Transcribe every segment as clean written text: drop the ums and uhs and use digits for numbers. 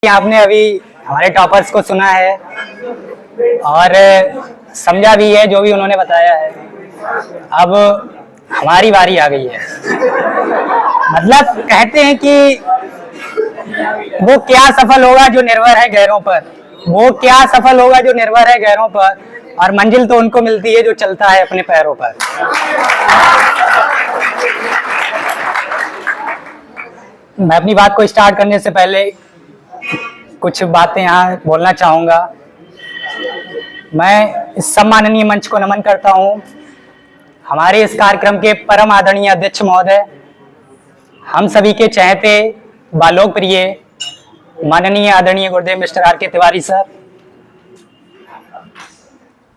आपने अभी हमारे टॉपर्स को सुना है और समझा भी है जो भी उन्होंने बताया है। अब हमारी बारी आ गई है। मतलब कहते हैं कि वो क्या सफल होगा जो निर्भर है गैरों पर, वो क्या सफल होगा जो निर्भर है गैरों पर, और मंजिल तो उनको मिलती है जो चलता है अपने पैरों पर। मैं अपनी बात को स्टार्ट करने से पहले कुछ बातें यहाँ बोलना चाहूँगा। मैं इस सम्माननीय मंच को नमन करता हूँ। हमारे इस कार्यक्रम के परम आदरणीय अध्यक्ष महोदय, हम सभी के चहेते व लोकप्रिय माननीय आदरणीय गुरुदेव मिस्टर आर के तिवारी सर,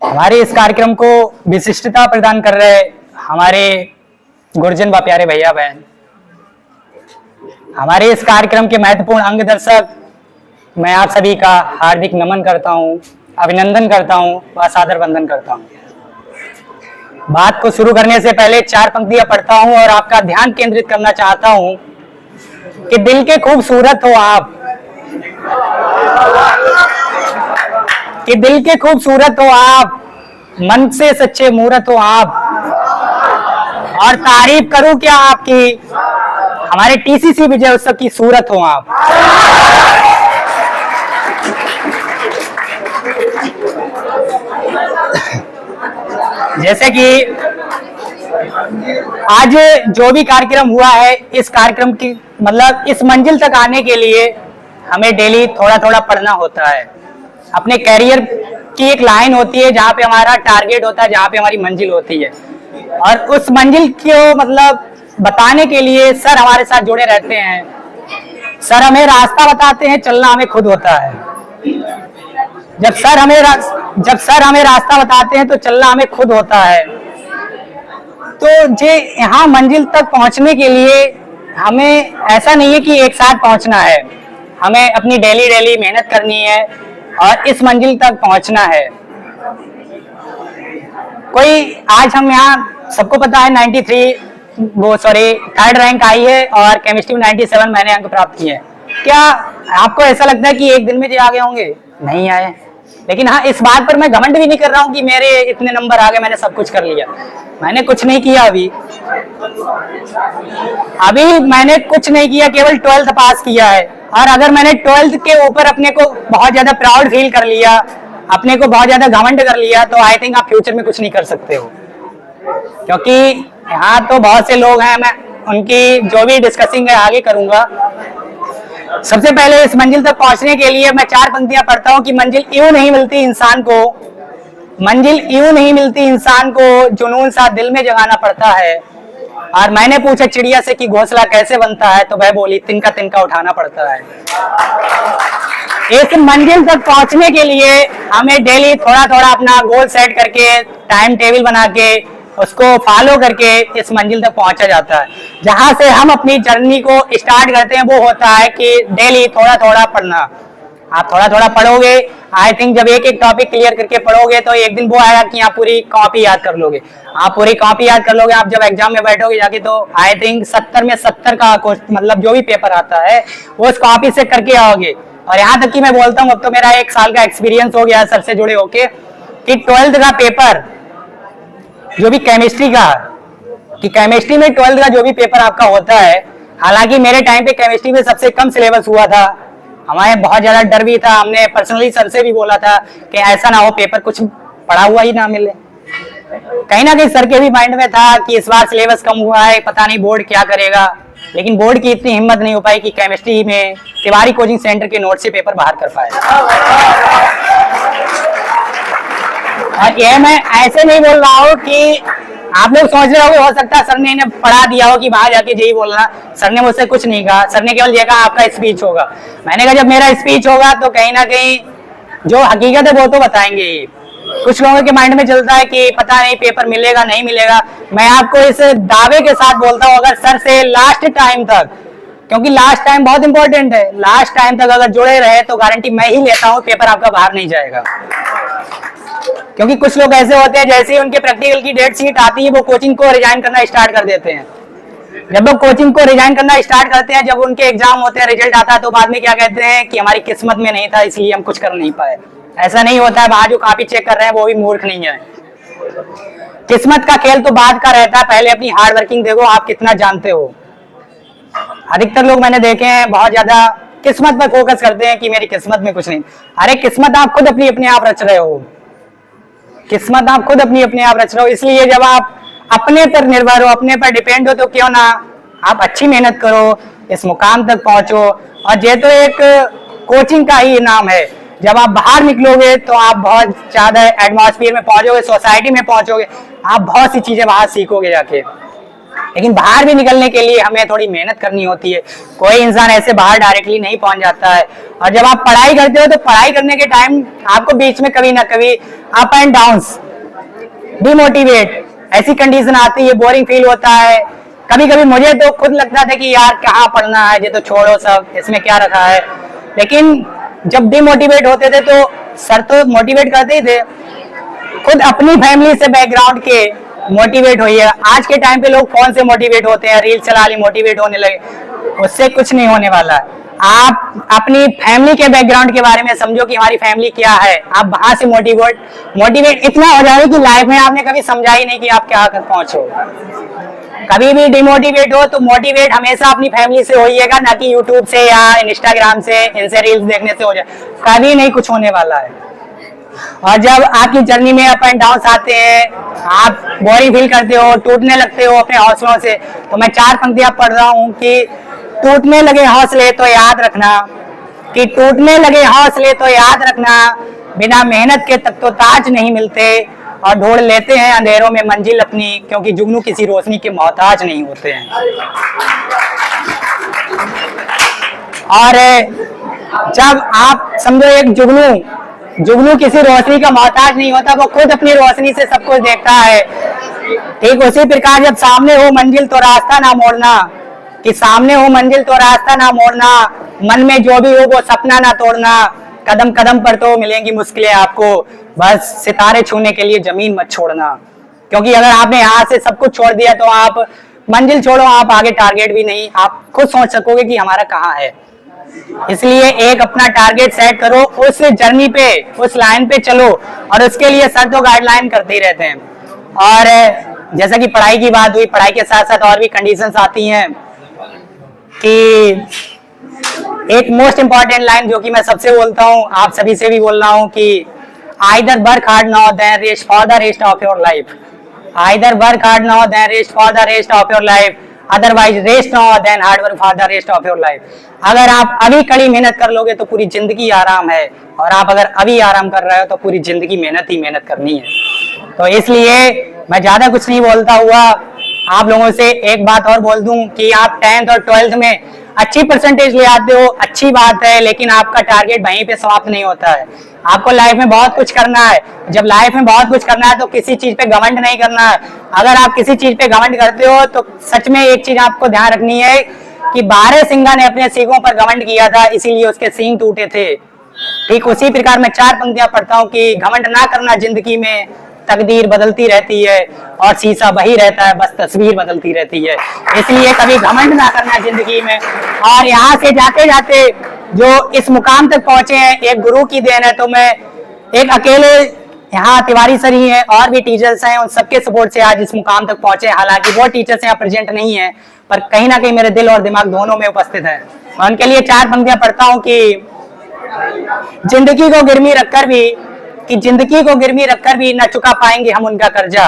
हमारे इस कार्यक्रम को विशिष्टता प्रदान कर रहे हमारे गुरुजन व प्यारे भैया बहन, हमारे इस कार्यक्रम के महत्वपूर्ण अंग दर्शक, मैं आप सभी का हार्दिक नमन करता हूं, अभिनंदन करता हूं व सादर वंदन करता हूं। बात को शुरू करने से पहले चार पंक्तियां पढ़ता हूं और आपका ध्यान केंद्रित करना चाहता हूं कि दिल के खूबसूरत हो आप, कि दिल के खूबसूरत हो आप, मन से सच्चे मूरत हो आप, और तारीफ करूं क्या आपकी, हमारे टीसीसी विजय उत्सव की सूरत हो आप। जैसे कि आज जो भी कार्यक्रम हुआ है, इस कार्यक्रम की मतलब इस मंजिल तक आने के लिए हमें डेली थोड़ा थोड़ा पढ़ना होता है। अपने कैरियर की एक लाइन होती है जहाँ पे हमारा टारगेट होता है, जहाँ पे हमारी मंजिल होती है, और उस मंजिल को मतलब बताने के लिए सर हमारे साथ जुड़े रहते हैं। सर हमें रास्ता बताते हैं, चलना हमें खुद होता है। जब सर हमें रास्ता बताते हैं तो चलना हमें खुद होता है। तो जे यहाँ मंजिल तक पहुँचने के लिए हमें ऐसा नहीं है कि एक साथ पहुँचना है, हमें अपनी डेली मेहनत करनी है और इस मंजिल तक पहुँचना है। कोई आज हम यहाँ सबको पता है 3rd रैंक आई है और केमिस्ट्री में 97 मैंने अंक प्राप्त किए हैं। क्या आपको ऐसा लगता है कि एक दिन में जो आगे होंगे? नहीं आए। लेकिन हाँ, इस बात पर मैं घमंड भी नहीं कर रहा हूँ कि मेरे इतने नंबर आ गए, मैंने सब कुछ कर लिया। मैंने कुछ नहीं किया। अभी मैंने कुछ नहीं किया, केवल 12th पास किया है। और अगर मैंने 12th के ऊपर अपने को बहुत ज्यादा प्राउड फील कर लिया, अपने को बहुत ज्यादा घमंड कर लिया, तो आई थिंक आप फ्यूचर में कुछ नहीं कर सकते हो। क्योंकि यहाँ तो बहुत से लोग हैं, मैं उनकी जो भी डिस्कसिंग है आगे करूंगा। सबसे पहले इस मंजिल तक पहुंचने के लिए मैं चार पंक्तियां पढ़ता हूं कि मंजिल यूं नहीं मिलती इंसान को, मंजिल यूं नहीं मिलती इंसान को, जुनून सा दिल में जगाना पड़ता है। और मैंने पूछा चिड़िया से कि घोंसला कैसे बनता है, तो वह बोली तिनका तिनका उठाना पड़ता है। इस मंजिल तक पहुंचने के लिए हमें डेली थोड़ा थोड़ा अपना गोल सेट करके, टाइम टेबल बना के, उसको फॉलो करके इस मंजिल तक पहुंचा जाता है। जहां से हम अपनी जर्नी को स्टार्ट करते हैं वो होता है कि डेली थोड़ा थोड़ा पढ़ना। आप थोड़ा थोड़ा पढ़ोगे, आई थिंक जब एक एक टॉपिक क्लियर करके पढ़ोगे तो एक दिन वो आएगा कि आप पूरी कॉपी याद कर लोगे। आप पूरी कॉपी याद कर लोगे, आप जब एग्जाम में बैठोगे जाके तो आई थिंक 70 में 70 का मतलब जो भी पेपर आता है वो उस कॉपी से करके आओगे। और यहाँ तक कि मैं बोलता हूँ, अब तो मेरा 1 साल का एक्सपीरियंस हो गया सर से जुड़े होके, कि 12th का पेपर जो भी केमिस्ट्री का, कि केमिस्ट्री में 12th का जो भी पेपर आपका होता है, हालांकि मेरे टाइम पे केमिस्ट्री में सबसे कम सिलेबस हुआ था, हमारे बहुत ज्यादा डर भी था। हमने पर्सनली सर से भी बोला था कि ऐसा ना हो पेपर कुछ पढ़ा हुआ ही ना मिले। कहीं ना कहीं सर के भी माइंड में था कि इस बार सिलेबस कम हुआ है, पता नहीं बोर्ड क्या करेगा। लेकिन बोर्ड की इतनी हिम्मत नहीं हो पाई कि केमिस्ट्री में तिवारी कोचिंग सेंटर के नोट से पेपर बाहर कर पाए। और ये मैं ऐसे नहीं बोल रहा हूँ कि आप लोग सोच रहे हो सकता है सर ने इन्हें पढ़ा दिया हो कि बाहर जाके यही बोलना। सर ने मुझसे कुछ नहीं कहा, सर ने केवल ये कहा आपका स्पीच होगा। मैंने कहा जब मेरा स्पीच होगा तो कहीं ना कहीं जो हकीकत है वो तो बताएंगे ही। कुछ लोगों के माइंड में चलता है कि पता नहीं पेपर मिलेगा नहीं मिलेगा। मैं आपको इस दावे के साथ बोलता हूँ, अगर सर से लास्ट टाइम तक, क्योंकि लास्ट टाइम बहुत इंपॉर्टेंट है, लास्ट टाइम तक अगर जुड़े रहे तो गारंटी मैं ही लेता हूँ पेपर आपका बाहर नहीं जाएगा। क्योंकि कुछ लोग ऐसे होते हैं जैसे ही उनके प्रैक्टिकल की डेट शीट आती है वो कोचिंग को रिजाइन करना स्टार्ट कर देते हैं। जब वो कोचिंग को रिजाइन करना स्टार्ट करते हैं, जब उनके एग्जाम होते हैं, रिजल्ट आता है, तो बाद में क्या कहते हैं कि हमारी किस्मत में नहीं था इसलिए हम कुछ कर नहीं पाए। ऐसा नहीं होता है, बाहर जो कॉपी चेक कर रहे हैं वो भी मूर्ख नहीं है। किस्मत का खेल तो बाद का रहता है, पहले अपनी हार्ड वर्किंग देखो आप कितना जानते हो। अधिकतर लोग मैंने देखे हैं बहुत ज्यादा किस्मत पर फोकस करते हैं कि मेरी किस्मत में कुछ नहीं। अरे किस्मत आप खुद अपनी अपने आप रच रहे हो, किस्मत आप खुद अपनी अपने आप रच रहे हो। इसलिए जब आप अपने पर निर्भर हो, अपने पर डिपेंड हो, तो क्यों ना आप अच्छी मेहनत करो, इस मुकाम तक पहुंचो। और ये तो एक कोचिंग का ही नाम है, जब आप बाहर निकलोगे तो आप बहुत ज्यादा एटमॉस्फेयर में पहुंचोगे, सोसाइटी में पहुंचोगे, आप बहुत सी चीजें बाहर सीखोगे जाके। लेकिन बाहर भी निकलने के लिए हमें थोड़ी मेहनत करनी होती है, कोई इंसान ऐसे बाहर डायरेक्टली नहीं पहुंच जाता है। और जब आप पढ़ाई करते हो तो पढ़ाई करने के टाइम आपको बीच में कभी ना कभी अप एंड डाउन्स, डिमोटिवेट ऐसी कंडीशन आती है, बोरिंग फील होता है। कभी कभी मुझे तो खुद लगता था कि यार कहाँ पढ़ना है, ये तो छोड़ो सब, इसमें क्या रखा है। लेकिन जब डिमोटिवेट होते थे तो सर तो मोटिवेट करते ही थे, खुद अपनी फैमिली से बैकग्राउंड के मोटिवेट होइए। आज के टाइम पे लोग फोन से मोटिवेट होते हैं, रील चला ली मोटिवेट होने लगे, उससे कुछ नहीं होने वाला है। आप अपनी फैमिली के बैकग्राउंड के बारे में समझो कि हमारी फैमिली क्या है, आप वहां से मोटिवेट इतना हो जाए कि लाइफ में आपने कभी समझा ही नहीं कि आप क्या कर पहुंचो। कभी भी डिमोटिवेट हो तो मोटिवेट हमेशा अपनी फैमिली से होइएगा, ना कि यूट्यूब से या इंस्टाग्राम से, इनसे रील्स देखने से हो जाए, कभी नहीं कुछ होने वाला है। और जब आपकी जर्नी में अप एंड डाउन आते हैं, आप बोरिंग फील करते हो, टूटने लगते हो अपने हौसलों से, तो मैं 4 पंक्तियां पढ़ रहा हूँ कि टूटने लगे हौसले तो याद रखना, कि टूटने लगे हौसले तो याद रखना, बिना मेहनत के तक तो ताज नहीं मिलते, और ढूंढ लेते हैं अंधेरों में मंजिल अपनी, क्योंकि जुगनू किसी रोशनी के मोहताज नहीं होते हैं। और जब आप समझो एक जुगनू किसी रोशनी का मोहताज नहीं होता, वो खुद अपनी रोशनी से सब कुछ देखता है। ठीक उसी प्रकार जब सामने हो मंजिल तो रास्ता ना मोड़ना, कि सामने हो मंजिल तो रास्ता ना मोड़ना, मन में जो भी हो वो सपना ना तोड़ना, कदम कदम पर तो मिलेंगी मुश्किलें आपको, बस सितारे छूने के लिए जमीन मत छोड़ना। क्योंकि अगर आपने यहाँ से सब कुछ छोड़ दिया तो आप मंजिल छोड़ो, आप आगे टारगेट भी नहीं आप खुद सोच सकोगे कि हमारा कहाँ है। इसलिए एक अपना टारगेट सेट करो, उस जर्नी पे, उस लाइन पे चलो, और उसके लिए सर तो गाइडलाइन करते ही रहते हैं। और जैसा कि पढ़ाई की बात हुई, पढ़ाई के साथ साथ और भी कंडीशंस आती हैं कि एक मोस्ट इंपॉर्टेंट लाइन जो कि मैं सबसे बोलता हूँ, आप सभी से भी बोल रहा हूँ कि either work hard now then rest for the rest of your life, either work hard now then rest for the rest of your life, otherwise rest now then hard work for the rest of your life. अगर आप अभी कड़ी मेहनत कर लोगे तो पूरी जिंदगी आराम है, और आप अगर अभी आराम कर रहे हो तो पूरी जिंदगी मेहनत ही मेहनत करनी है। तो इसलिए मैं ज्यादा कुछ नहीं बोलता हुआ आप लोगों से एक बात और बोल दूं कि आप 10th और 12th में अच्छी परसेंटेज ले आते हो, अच्छी बात है, लेकिन आपका टारगेट वहीं पे समाप्त नहीं होता है। आपको लाइफ में बहुत कुछ करना है। जब लाइफ में बहुत कुछ करना है तो किसी चीज पे घमंड नहीं करना है। अगर आप किसी चीज पे घमंड करते हो तो सच में एक चीज आपको ध्यान रखनी है कि बारहसिंगा ने अपने सींगों पर घमंड किया था, इसीलिए उसके सींग टूटे थे। ठीक उसी प्रकार मैं 4 पंक्तियां पढ़ता हूँ कि घमंड ना करना जिंदगी में, तकदीर बदलती रहती है और शीशा वही रहता है, बस तस्वीर बदलती रहती है। इसलिए कभी घमंड ना करना जिंदगी में। और यहाँ से जाते जाते जो इस मुकाम तक पहुंचे हैं एक गुरु की देन है। तो मैं एक अकेले यहाँ तिवारी सर ही हैं, और भी टीचर्स हैं, उन सबके सपोर्ट से आज इस मुकाम तक पहुंचे। हालांकि वो टीचर्स यहाँ प्रेजेंट नहीं है, पर कहीं ना कहीं मेरे दिल और दिमाग दोनों में उपस्थित है। मैं उनके लिए 4 पंक्तियां पढ़ता हूँ कि जिंदगी को गिरवी रखकर भी, कि जिंदगी को गिरवी रखकर भी न चुका पाएंगे हम उनका कर्जा।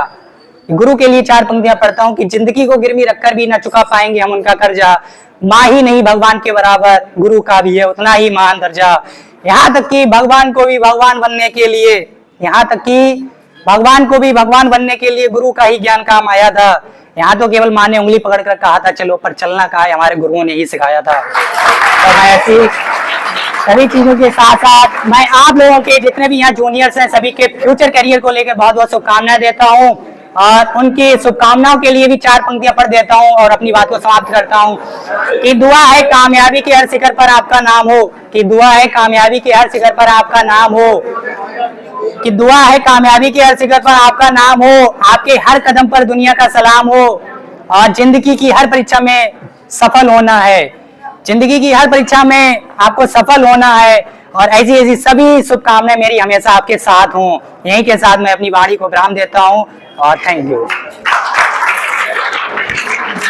गुरु के लिए 4 पंक्तियां पढ़ता हूँ कि जिंदगी को गिरवी रखकर भी न चुका पाएंगे हम उनका कर्जा। माँ ही नहीं भगवान के बराबर, गुरु का भी है उतना ही महान दर्जा। यहाँ तक कि भगवान को भी भगवान बनने के लिए, यहाँ तक कि भगवान को भी भगवान बनने के लिए गुरु का ही ज्ञान काम आया था। यहाँ तो केवल माँ ने उंगली पकड़कर कहा था चलो, पर चलना कहा हमारे गुरुओं ने ही सिखाया था। तो मैं ऐसी सभी चीजों के साथ साथ मैं आप लोगों के जितने भी यहाँ जूनियर्स हैं सभी के फ्यूचर करियर को लेकर बहुत बहुत शुभकामनाएं देता हूँ, और उनकी शुभकामनाओं के लिए भी 4 पंक्तियां पढ़ देता हूँ और अपनी बात को समाप्त करता हूँ कि दुआ है कामयाबी के हर शिखर पर आपका नाम हो, कि दुआ है कामयाबी के हर शिखर पर आपका नाम हो, कि दुआ है कामयाबी के हर शिखर पर आपका नाम हो, आपके हर कदम पर दुनिया का सलाम हो, और जिंदगी की हर परीक्षा में सफल होना है। जिंदगी की हर परीक्षा में आपको सफल होना है और ऐसी ऐसी सभी शुभकामनाएं मेरी हमेशा आपके साथ हों। यहीं के साथ मैं अपनी वाणी को विराम देता हूं और थैंक यू।